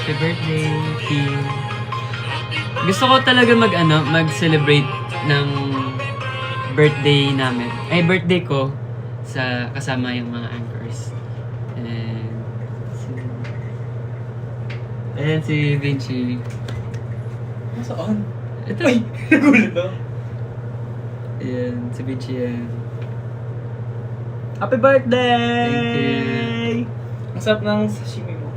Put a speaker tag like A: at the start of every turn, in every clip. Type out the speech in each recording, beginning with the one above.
A: Happy birthday, Kim. Gusto ko talaga mag-celebrate ng birthday namin. Ay, birthday ko sa kasama yung mga anchors. And ayan si Vinci.
B: Nasaan?
A: Ito.
B: Ay! Nagulat ako.
A: Ayan, si Vinci yan.
B: Happy birthday!
A: Thank you.
B: Ang sarap ng sashimi mo.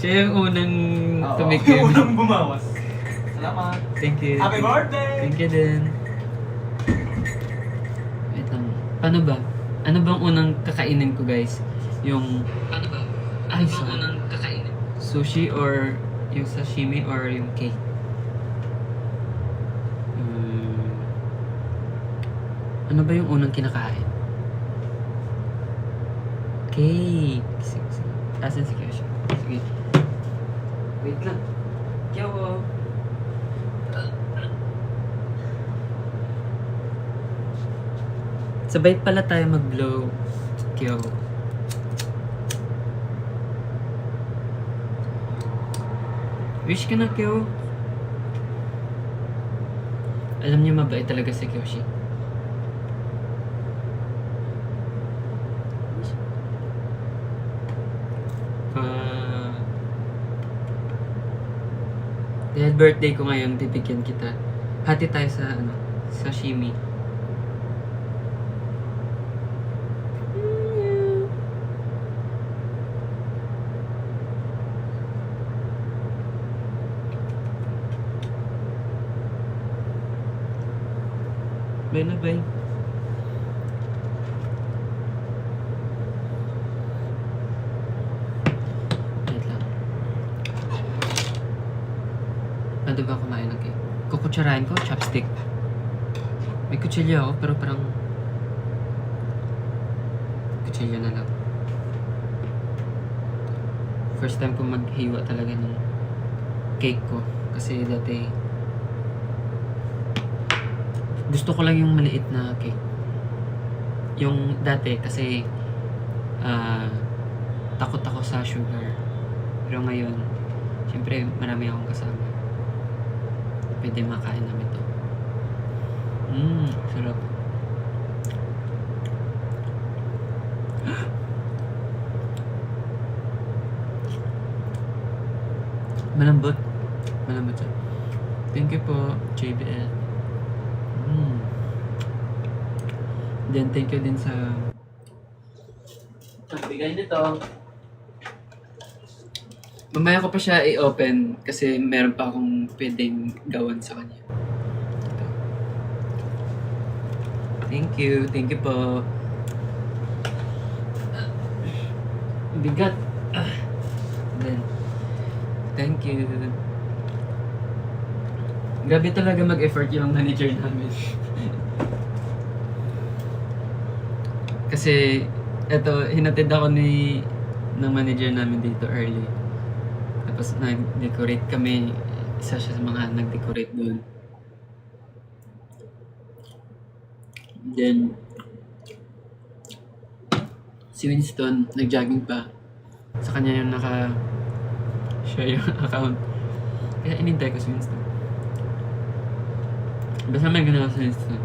A: Siya yung unang
B: Oo.
A: tumikim.
B: Unang bumawas. Salamat.
A: Thank you.
B: Happy birthday!
A: Thank you din. Wait lang. Paano ba? Ano bang unang kakainin ko, guys? Yung... Paano ba? Ay, sorry. Unang kakainin? Sushi or yung sashimi or yung cake? Ano ba yung unang kinakain? Cake. Sige. Asan si Kesha? Sige. Wait lang. Kyo. Sabay pala tayo mag-blow. Kyo. Wish ka na, Kyo. Alam niyo mabait talaga si Kyoshi. Dahil birthday ko ngayon, bibigyan kita. Hati tayo sa sashimi. Bye na, bye. Wait lang. Pwede ba kumain ng cake? Kukutsarain ko, chopstick. May kutsilyo ako, pero parang... Kutsilyo na lang. First time ko maghiwa talaga ng cake ko. Kasi dati... Gusto ko lang yung maliit na cake. Yung dati kasi... takot ako sa sugar. Pero ngayon, syempre marami akong kasama. Pwede makain namin to. Sarap. Malambot. Malambot siya. Thank you po, JBL. Then, thank you din sa nagbigay nito. Mamaya ko pa siya i-open kasi meron pa akong pwedeng gawan sa kanya. Ito. Thank you po. Bigat. Then, thank you. Grabe talaga mag-effort yung manager namin. Kasi, eto, hinatid ako ng manager namin dito early. Tapos nag-decorate kami. Isa siya sa mga nag-decorate doon. Then, si Winston, nag-jogging pa. Sa kanya yung naka-share yung account. Kaya inintay ko si Winston. Basta may ganawa si Winston.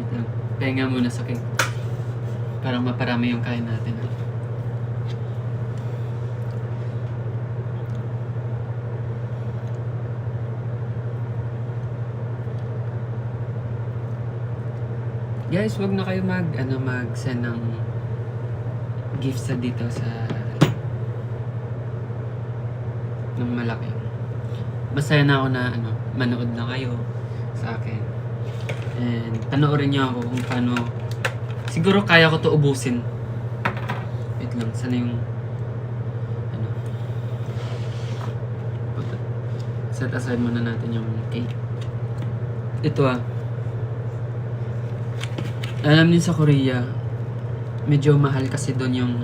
A: Wait lang. Pahinga muna sa cake. Parang maparami yung kain natin. Guys, wag na kayo mag-send ng gifts sa dito sa ng malaki. Masaya na ako na manood na kayo sa akin. And panoorin niyo ako kung paano. Siguro kaya ko to ubusin. Wait lang, sana yung set aside muna natin yung cake. Ito alam niyo sa Korea, medyo mahal kasi doon yung...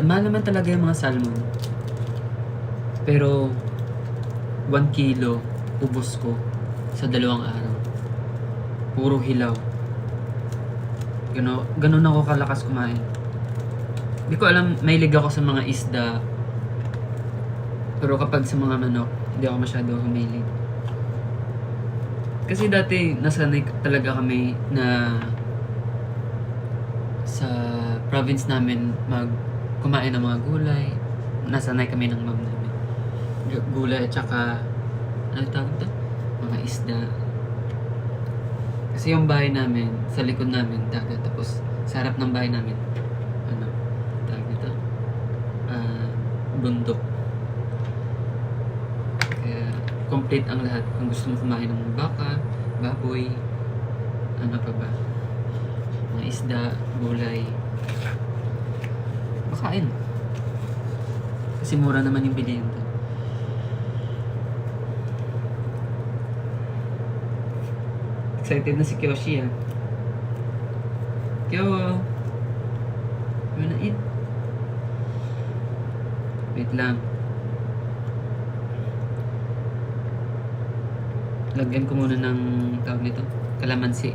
A: mahal naman talaga yung mga salmon. Pero, 1 kilo, ubos ko sa 2 araw. Puro hilaw. Ganun ako kalakas kumain. Hindi ko alam, mahilig ako sa mga isda. Pero kapag sa mga manok, hindi ako masyado humilig. Kasi dati, nasanay talaga kami na sa province namin kumain ng mga gulay. Nasanay kami ng mom namin. Gulay at saka, ano tawag ito? Mga isda. Kasi yung bahay namin, sa likod namin, dagat. Tapos, sa harap ng bahay namin, ano, tawag ito? Bundok. Kaya, complete ang lahat. Kung gusto mo kumain ng baka, baboy, ano pa ba? Mga isda, gulay. Makain. Kasi mura naman yung bilihin doon. Excited na si Kyoshi ah. Kyo! You wanna eat? Wait lang. Lagyan ko muna ng tawag nito, kalamansi.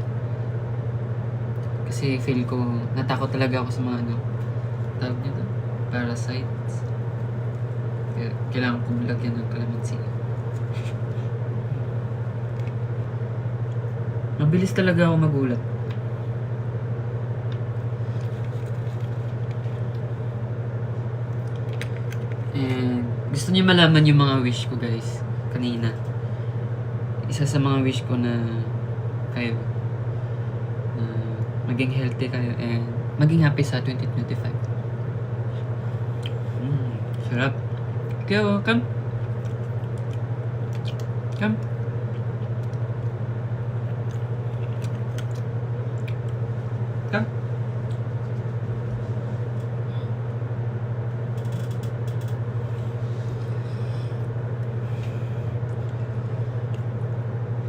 A: Kasi feel ko, natakot talaga ako sa mga ano, tawag nito, parasites. Kaya kailangan ko lagyan ng kalamansi. Mabilis talaga ako magulat. And gusto niyo malaman yung mga wish ko guys, kanina. Isa sa mga wish ko na kayo, na maging healthy kayo and maging happy sa 2025. Sarap. Kyo, come. Come. Come.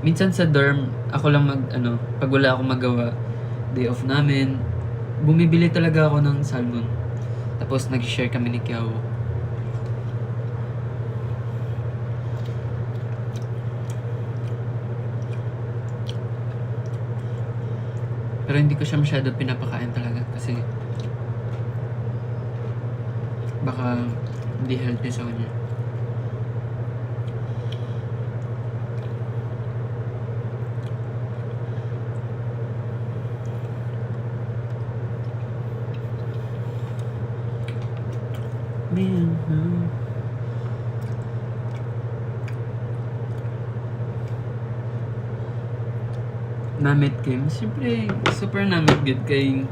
A: Minsan sa dorm, ako lang pag wala akong magawa, day off namin, bumibili talaga ako ng salmon. Tapos nag-share kami ni Kiao. Pero hindi ko siya masyado pinapakain talaga kasi baka hindi healthy sa kanya. Namit game. Siyempre, super namit good kay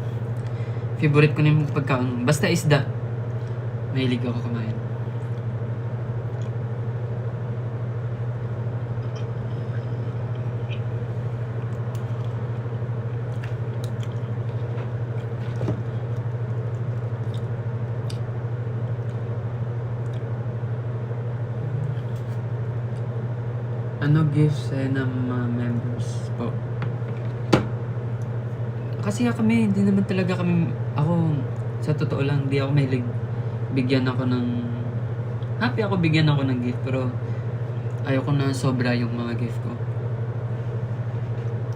A: favorite ko na yung pagkaon. Basta isda. Mahilig ako kumain. Ano gifts ng mga members po? Kasi kami, hindi naman talaga kami, ako, sa totoo lang, hindi ako mahilig bigyan ako ng, happy ako bigyan ako ng gift, pero ayoko na sobra yung mga gift ko.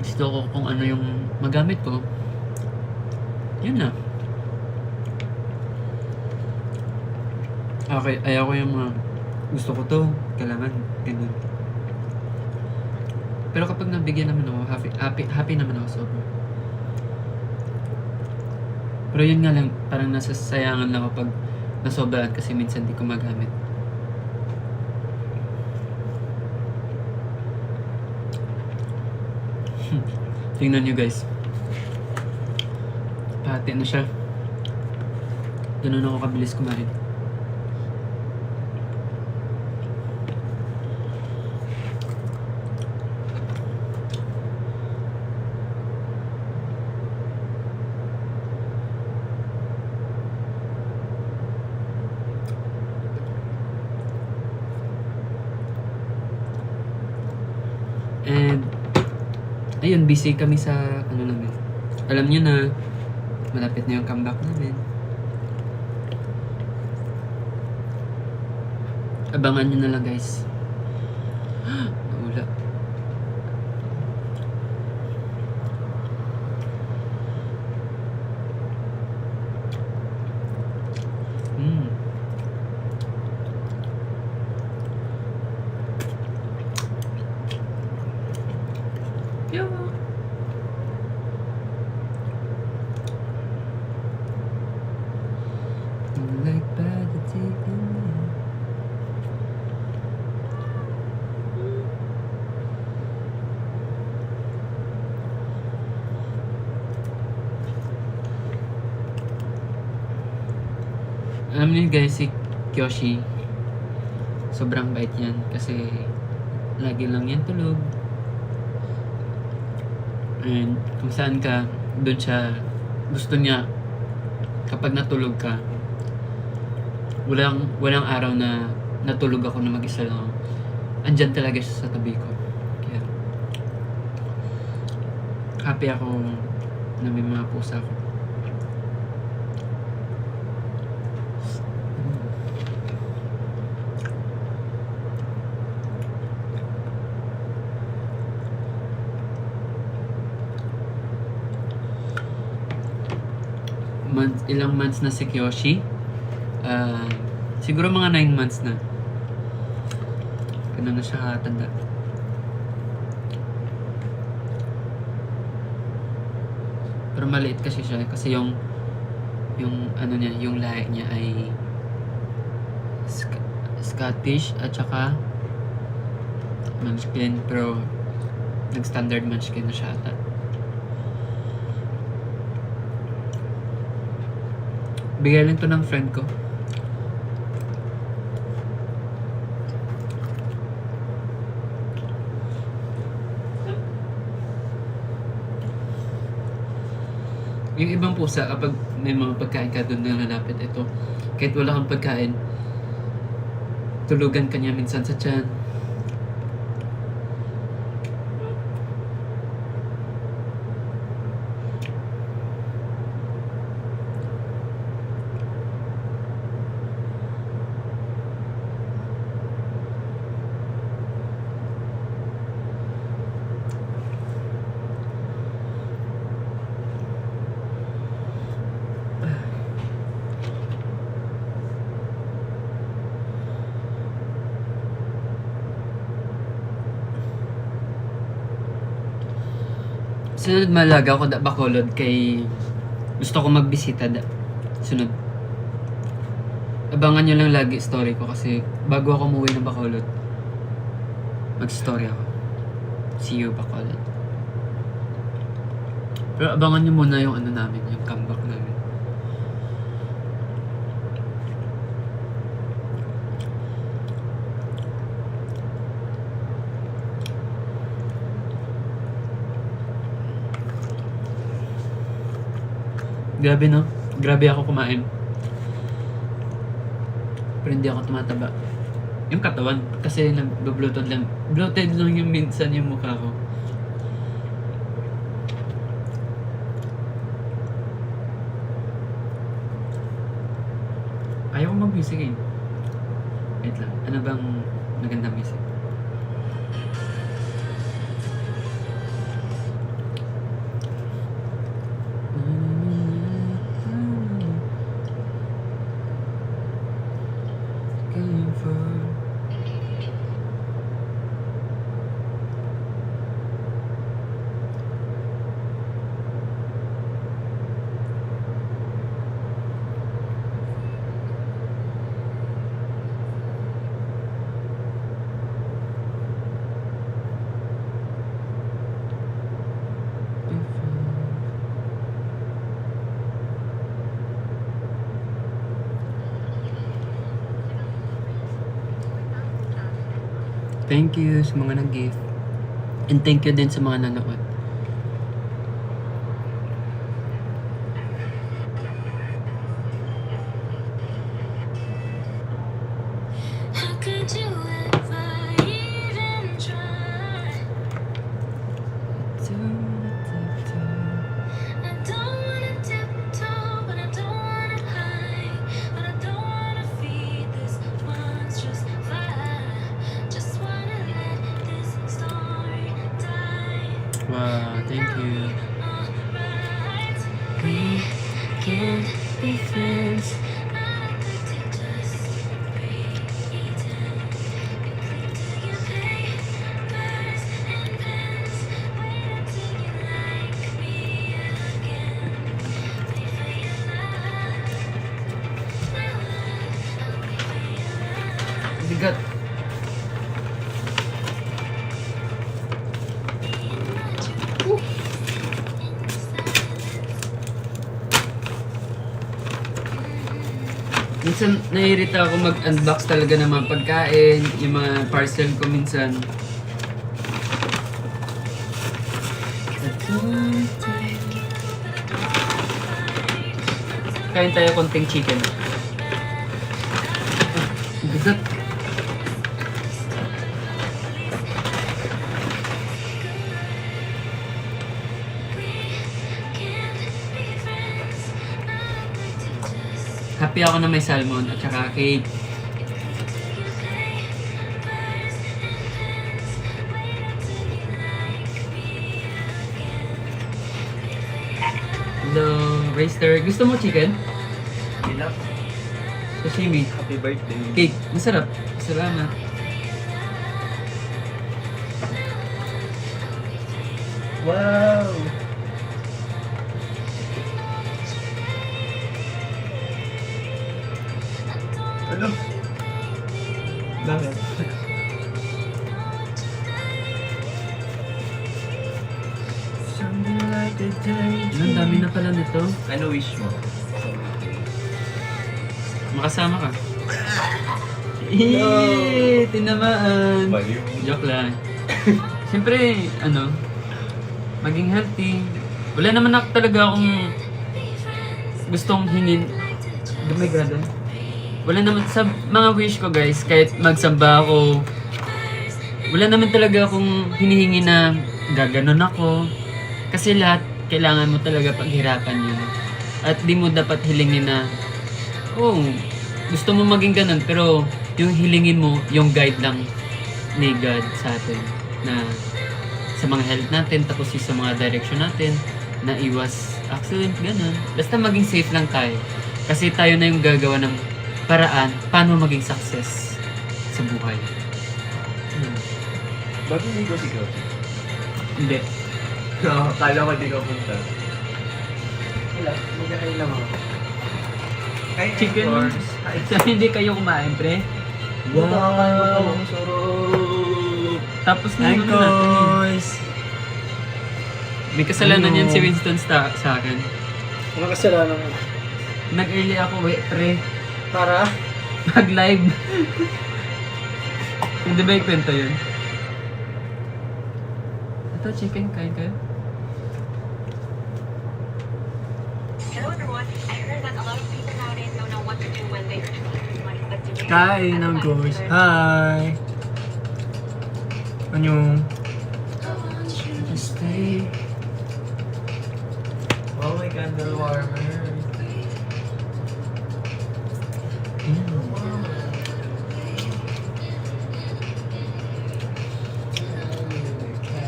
A: Gusto ko kung ano yung magamit ko, yun na. Okay, ayoko yung mga, gusto ko to, kailangan, ganun. Pero kapag nabigyan naman ako, happy naman ako sobra. Pero yun nga lang, parang nasasayangan lang ako pag nasobraan kasi minsan di ko magamit. Tingnan nyo guys. Pati na siya. Ganun ako kabilis kumain. And ayun, busy kami sa ano namin. Alam niyo na malapit na yung comeback namin. Abangan niyo na lang guys. Naula. like bad at taking me. Alam niyo guys, si Kyoshi, sobrang bait yan kasi lagi lang yan tulog. And kung saan ka, doon siya, gusto niya, kapag natulog ka, walang araw na natulog ako na mag-isa lang. Andyan talaga siya sa tabi ko. Kaya, happy ako na may mga pusa ko. Ilang months na si Kyoshi? Siguro mga 9 months na. Ganun na siya katanda. Pero maliit kasi siya kasi yung ano niya, yung lahi niya ay Scottish at saka Munchkin, pero nag-standard Munchkin na siya ata. Bigay lang to ng friend ko. Yung ibang pusa, kapag may mga pagkain ka doon na lalapit, ito, kahit wala kang pagkain, tulugan ka niya minsan sa tiyan. Sunod malaga ako da Bacolod kay gusto ko magbisita da. Sunod. Abangan nyo lang lagi story ko kasi bago ako umuwi ng Bacolod, mag-story ako. See you Bacolod. Pero abangan nyo muna yung ano namin, yung comeback namin. Grabe no? Grabe ako kumain. Pero hindi ako tumataba. Yung katawan, kasi nag-bloated lang. Bloated lang yung minsan yung mukha ko. Ayaw ko mag-music eh. Wait lang. Ano bang magandang music? Thank you sa mga nag-gift. And thank you din sa mga nanood.
C: How could you ever even try? I don't wanna tiptoe, but I don't wanna hide. But I don't wanna feed this monstrous fire. Just wanna let this story die.
A: Wow, thank you.
C: Alright, we can be friends. I could just pretend. You cling to your papers and pens. Wait until you like me again. Wait for your love.
A: Minsan naiirita ako mag-unbox talaga ng mga pagkain, yung mga parcel ko minsan. Kain tayo konting chicken. Bigat. Happy ako na may salmon at saka cake. Hello, Rayster. Gusto mo chicken?
B: Enough.
A: Sashimi.
B: Happy birthday.
A: Cake. Masarap. Salamat.
B: Wow! Ano? Bakit? Something like a day.
A: Ang dami na pala nito.
B: Ano wish mo?
A: Makasama ka. Eee, tinamaan.
B: Baliw.
A: Joke lang. Siyempre, maging healthy. Wala naman ako talaga akong gustong hingin. Oh my God. Wala naman sa mga wish ko guys, kahit magsamba ako, wala naman talaga akong hinihingi na gaganon ako. Kasi lahat, kailangan mo talaga paghirapan yun. At di mo dapat hilingin na, oh, gusto mo maging ganun, pero yung hilingin mo, yung guide lang ni God sa atin. Na sa mga health natin, tapos yung sa mga direction natin, na iwas accident, ganun. Basta maging safe lang tayo. Kasi tayo na yung gagawa ng paraan paano maging success sa buhay.
B: Bakit hindi ko sigaw?
A: Hindi.
B: Kala ko di ka punta. Wala, mag-aay lang ako. Ay,
A: Chicken. Sa hindi kayo kumain, pre.
B: Wow!
A: Tapos na yung ano natin eh. May kasalanan yan si Winston sa akin.
B: Ano kasalanan mo?
A: Nag-early ako, pre.
B: Para?
A: Mag-live. Hindi ba ikwento yun? Ito, chicken. Kain kayo?
D: Hello everyone. I heard that a lot of people nowadays don't know what to do when they are money, but today
B: Kain ng gosh. Hi! Ano?
A: Stay.
B: Oh, may candle warmer.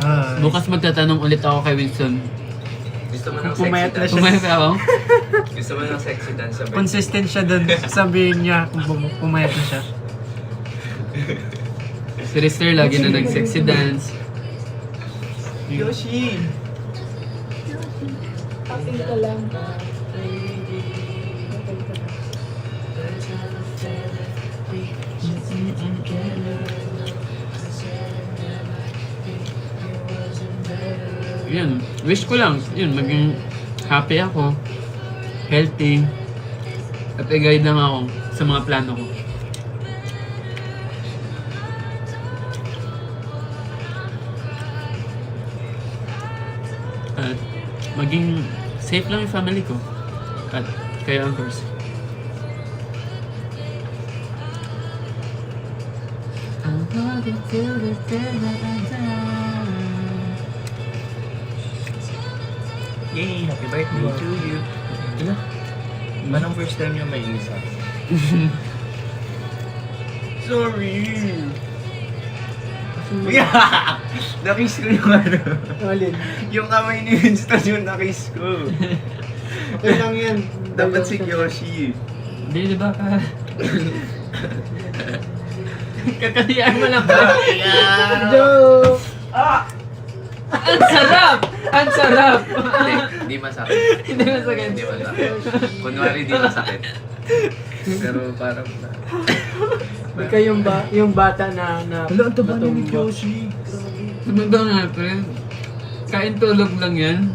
B: Hi.
A: Bukas magtatanong ulit ako kay Winston.
E: Gusto mo ng
B: Pumayat
E: sexy
B: na
E: dance?
B: siya.
A: Kumain pa ako?
E: Gusto mo ng sexy dance sa birthday?
B: Consistent siya dun. Sabihin niya kung pumayat na siya.
A: Si Rister lagi na nag-sexy dance.
B: Yoshi!
A: Yun, wish ko lang, yun, maging happy ako, healthy, at i-guide lang ako sa mga plano ko. At maging safe lang yung family ko. At kayo, Anchors.
B: Yay! Happy birthday to you!
A: Ano?
B: Manong first time niyo may isa? Sorry! Nakiss ko yung ano.
F: Alin?
B: Yung kamay ni Winston yung nakiss ko.
F: Okay lang yan.
B: Dapat si Yoshi.
A: Hindi, di ba ka? Kakalian mo lang ba?
F: Joke!
A: Ang sarap! Ang sarap!
E: Hindi masakit.
A: Hindi masakit.
E: Hindi masakit. Kunwari di masakit. Pero parang
F: Ikaw yung bata na
B: Hala, ang taba ni
F: natumbok.
B: Yoshi.
A: Tumanda nga, friend. Kain tulog lang yan.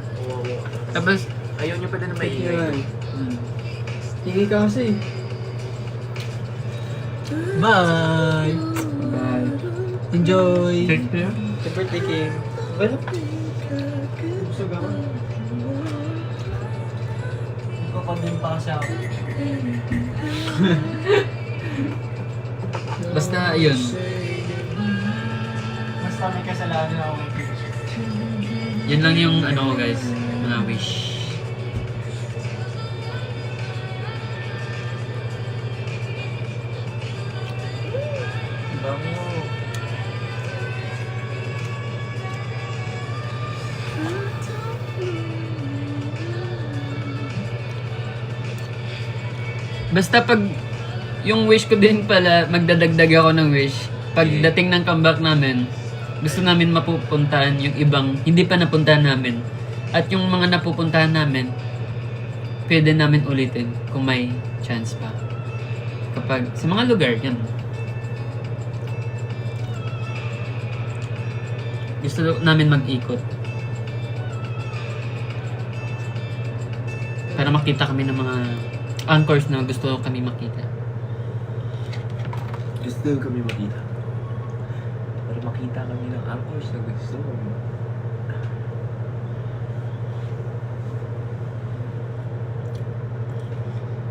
A: Tapos,
E: ayaw niyo pala na
F: Yan.
E: maingay.
A: hmm,
F: Hingi ka kasi. Bye!
A: Bye.
F: Enjoy!
A: Take care.
F: Happy birthday, Kim. Well, busog ako. Nagkakondem pa kasi ako.
A: Basta, yun.
F: Basta may kasalanan ako kay Kim.
A: Yun lang yung ano ko guys. Mga wish.
E: Bango.
A: Basta pag yung wish ko din pala, magdadagdag ako ng wish. Pagdating ng comeback namin, gusto namin mapupuntahan yung ibang hindi pa napuntahan namin. At yung mga napupuntahan namin, pwede namin ulitin kung may chance pa. Kapag sa mga lugar, yan. Gusto namin mag-ikot. Para makita kami ng mga anchors na gusto kami makita.
E: Gusto kami makita. Para makita kami ng anchors na gusto mo.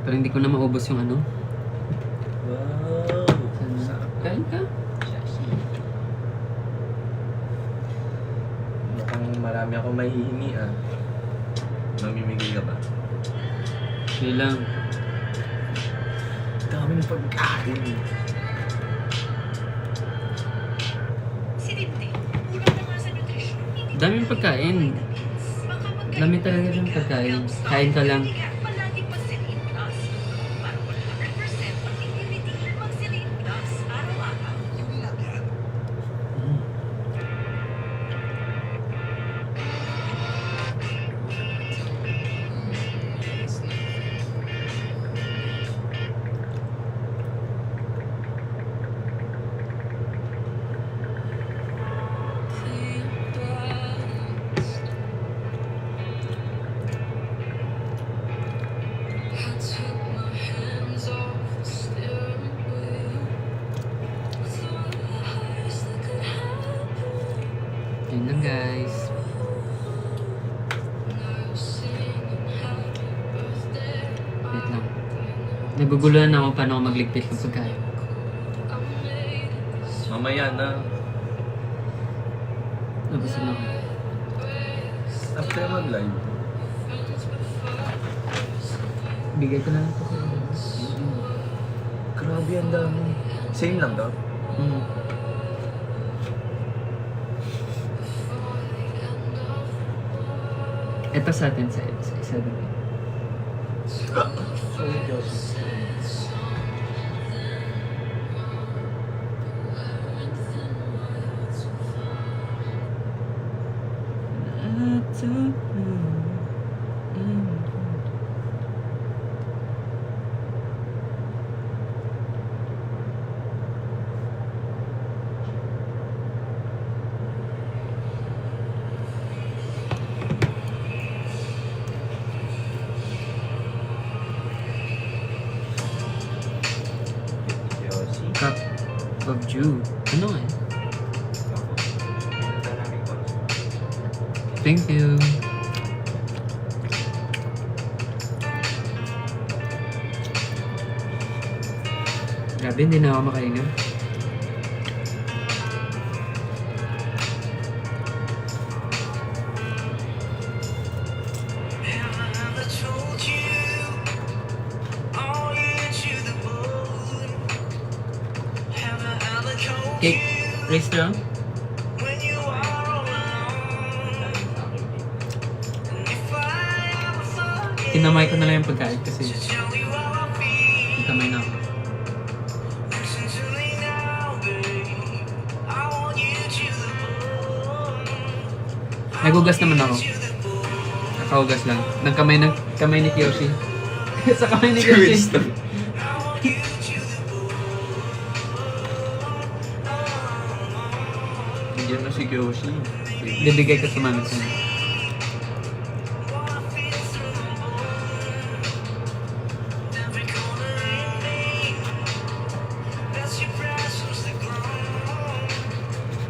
A: Pero hindi ko na maubos yung ano.
E: Wow! Sarap.
A: Kain ka?
E: Mukhang marami akong mahihingi ah. Mamimigay ka ba?
A: Hindi lang.
E: Daming pagkain.
D: Si Lindy, kulang naman sa nutrisyon. Hindi
A: Daming pagkain.
D: baka magkaroon
A: Dami talaga yung pagkain. Kain ka lang.
D: Kaya palagi pa Celine Plus. Para 100% ang immunity mag Celine Plus araw-araw.
A: Yun lang guys. Wait lang. Naguguluhan ako paano ako magligpit ng pagkain.
E: Mamaya na.
A: Nabusog na ako.
E: After mag-live.
A: Bigay ko na lang ito sa'yo.
E: Grabe, ang dami. Same lang daw.
A: Mm. Ito sa atin sa isa din.
F: Sorry, Diyos.
E: Yoshi.
A: Cup of Jew. Ano nga eh? Thank you. Grabe, hindi na ako makahinga. Cake restaurant? Kinamay ko na lang yung pagkain kasi kamay na ako. Nagugas naman ako. Nakahugas lang. Ng kamay ni Kiyoshi. Sa kamay ni Kiyoshi.
E: Bigyan mo si Yoshi.
A: Bibigay ko sa mami ko.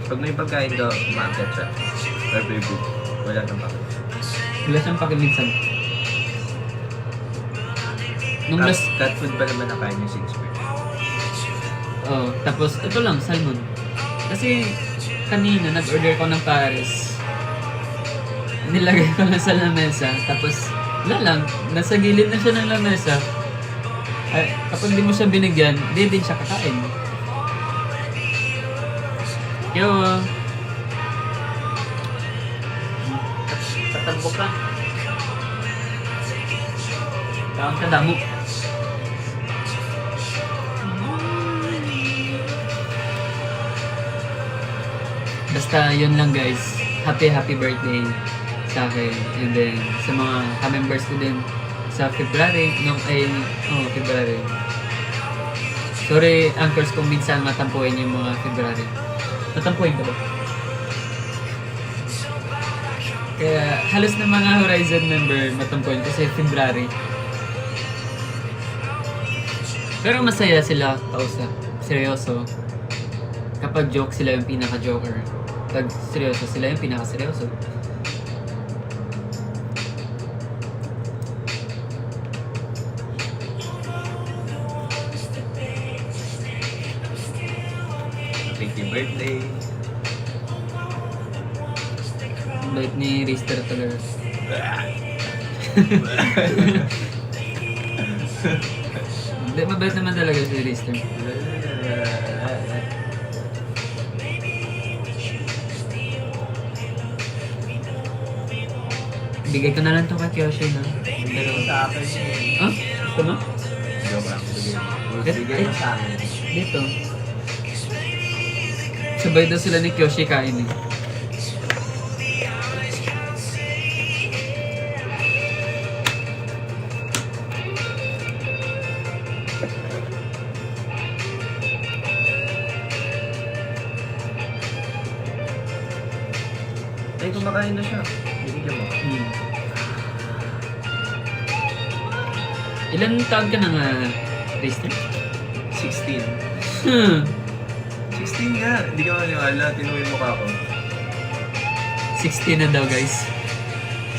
E: Pag may pagkain ka, umaakit siya. Or baby, wala nang bakit.
A: Wala siyang pakiminsan. Nung last,
E: Cat food ba naman nakain niya since birth?
A: oh, tapos ito lang, salmon. Kasi kanina nag-order ko ng Paris. Nilagay ko na sa lamesa, tapos wala lang, nasa gilid na siya ng lamesa. Ay, kapag di mo siya binigyan, di din siya kakain. Yo! Tatambok ka. Tawag ka damo. Basta yun lang guys. Happy birthday sa akin. And then sa mga ka-members ko din sa February. February. Sorry, anchors, kung minsan matampuin yung mga February. Matampuin ka ba? Kaya halos ng mga Horizon member matampuin kasi February. Pero masaya sila kausap. Seryoso. Kapag joke, sila yung pinaka-joker. Pag seryoso, sila yung pinaka-seryoso.
E: Thank you, birthday.
A: Bait ni Rister talaga. Hindi, mabait naman talaga si Rister. Bigay ko na lang to kay Kyoshi na. Pero,
E: Sa akin eh.
A: ah? Gusto mo?
E: Joke lang. Bigay mo sa akin.
A: Dito. Sabay daw sila ni Kyoshi kain eh.
E: Ay, kumakain na siya. Binigyan mo.
A: Ilan taon ka na nga, Rister?
E: 16.
A: Hmm.
E: 16 nga. Hindi ka maniwala. Tinuwi mo ka ako.
A: 16 na daw guys.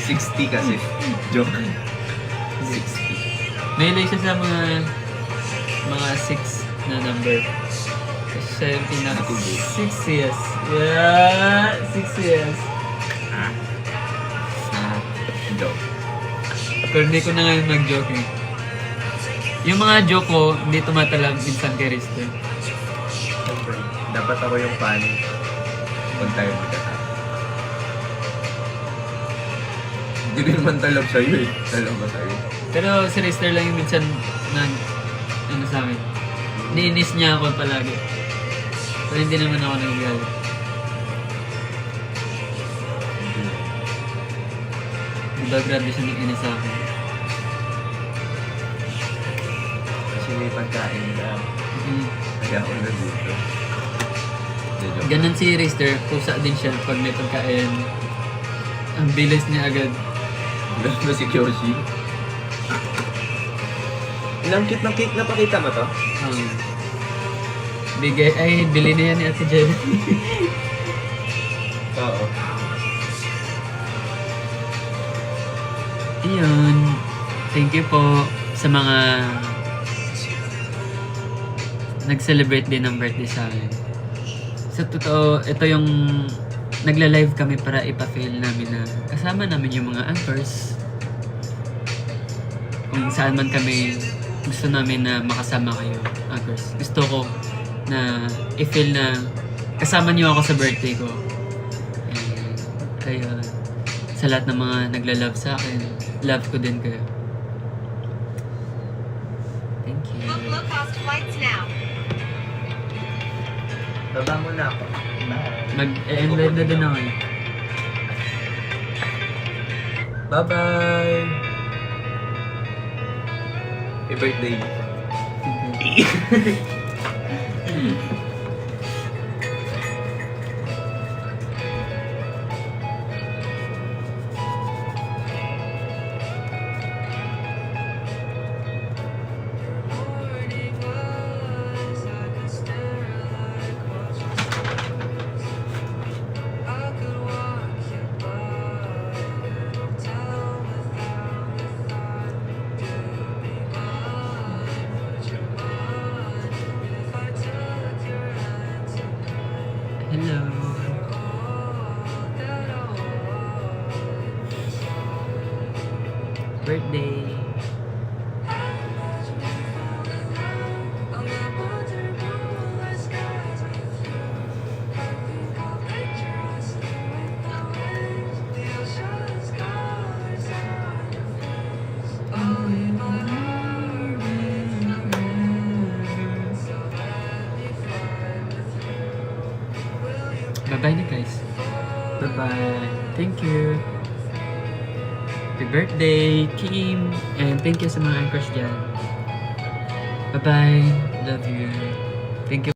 E: 60 kasi. Joke. 60.
A: May siya sa mga 6 na number. Kasi siya yung pinaka 6 years. Yeah! 6 years.
E: Joke.
A: Pero hindi ko na ngayon mag-joke eh. Yung mga joke ko, hindi tumatalab minsan kay Rister.
E: Siyempre, dapat ako yung fan. Huwag tayo magkasama. Hindi rin naman talab sa'yo eh. Talab ba sa'yo?
A: Pero si Rister lang yung minsan ano sa akin. Niinis niya ako palagi. Pero hindi naman ako nagagalit. Diba grabe siya nag-inis sa akin.
E: Kasi may pagkain ka. Kaya ako nandito. Hindi, joke.
A: Ganon si Rister, pusa din siya pag may pagkain. Ang bilis niya agad.
E: Ganun ba si Kyoshi? Ilang cute ng cake, napakita mo to?
A: Bigay, ay, bili na yan ni Ate Jen.
E: Oo.
A: Ayun. Thank you po sa mga nag-celebrate din ng birthday sa akin. Sa totoo, ito yung nagla-live kami para ipa-feel namin na kasama namin yung mga anchors. Kung saan man kami, gusto namin na makasama kayo, anchors. Gusto ko na i-feel na kasama niyo ako sa birthday ko. And, ayun. Sa lahat ng mga nagla-love sa akin, love ko din kayo. Thank you.
D: Book low-cost flights now.
E: Baba mo na ako.
A: Mag-end live na din ako eh.
E: Bye-bye! Happy birthday.
A: birthday. Bye-bye na guys. Bye-bye. Thank you. Happy birthday, Kim. And thank you sa mga anchors dyan. Bye-bye. Love you. Thank you.